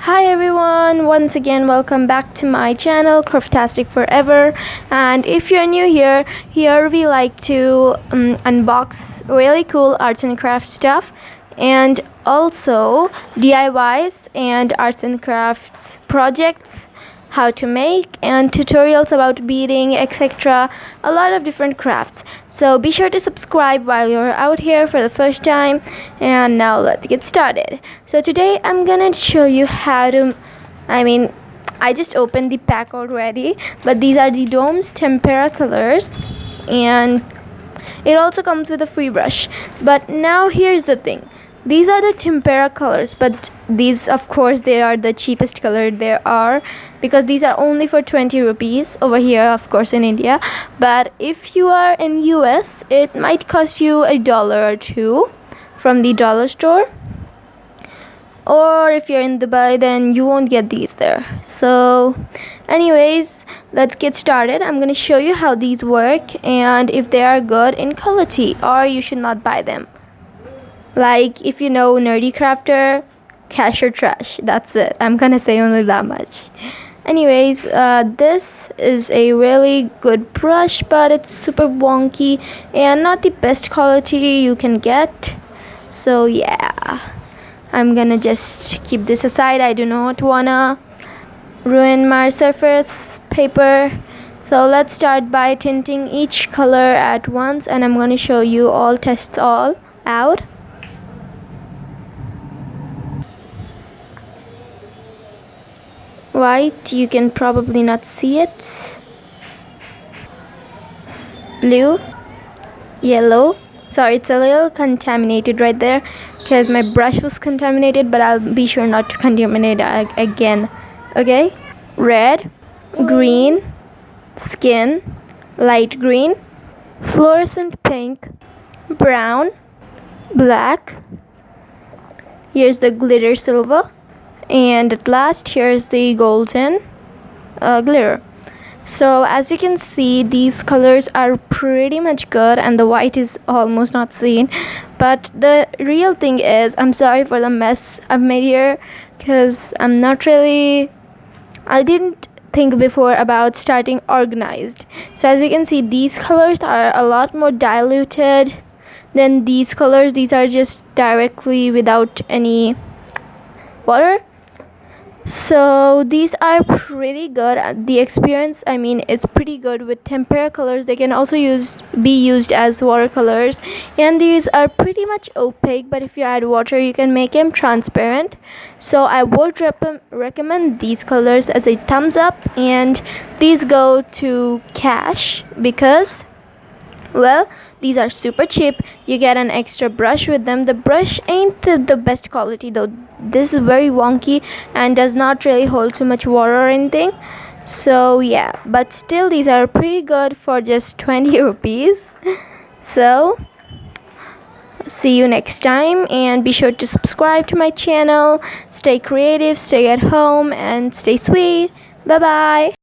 Hi everyone, once again welcome back to my channel Craftastic Forever. And if you're new here we like to unbox really cool arts and crafts stuff, and also DIYs and arts and crafts projects, how to make, and tutorials about beading, etc. A lot of different crafts. So be sure to subscribe while you're out here for the first time. And now let's get started. So today I'm gonna show you how to, I just opened the pack already, but these are the dome's tempera colors, and it also comes with a free brush. But now here's the thing, these are the tempera colors, but these, of course, they are the cheapest color there are, because these are only for 20 rupees over here, of course, in India. But if you are in US, it might cost you $1 or $2 from the dollar store, or if you're in Dubai, then you won't get these there. So anyways, let's get started. I'm gonna show you how these work and if they are good in quality, or you should not buy them. Like, if you know nerdy crafter, cash or trash. That's it. I'm gonna say only that much. Anyways, this is a really good brush, but it's super wonky and not the best quality you can get. So yeah, I'm gonna just keep this aside. I do not wanna ruin my surface paper. So let's start by tinting each color at once, and I'm gonna show you all tests all out. White, you can probably not see it. Blue, yellow. Sorry, it's a little contaminated right there because my brush was contaminated, but I'll be sure not to contaminate again. Okay. Red, green, skin, light green, fluorescent pink, brown, black. Here's the glitter silver, and at last here's the golden glitter. So as you can see, these colors are pretty much good, and the white is almost not seen. But the real thing is, I'm sorry for the mess I've made here, because I didn't think before about starting organized. So as you can see, these colors are a lot more diluted than these colors. These are just directly without any water. So these are pretty good. The experience, is pretty good with tempera colors. They can also be used as watercolors, and these are pretty much opaque, but if you add water you can make them transparent. So I would recommend these colors as a thumbs up, and these go to cash because, well, these are super cheap. You get an extra brush with them. The brush ain't the best quality though. This is very wonky and does not really hold too much water or anything. So yeah, but still these are pretty good for just 20 rupees. So see you next time, and be sure to subscribe to my channel. Stay creative, stay at home, and stay sweet. Bye bye.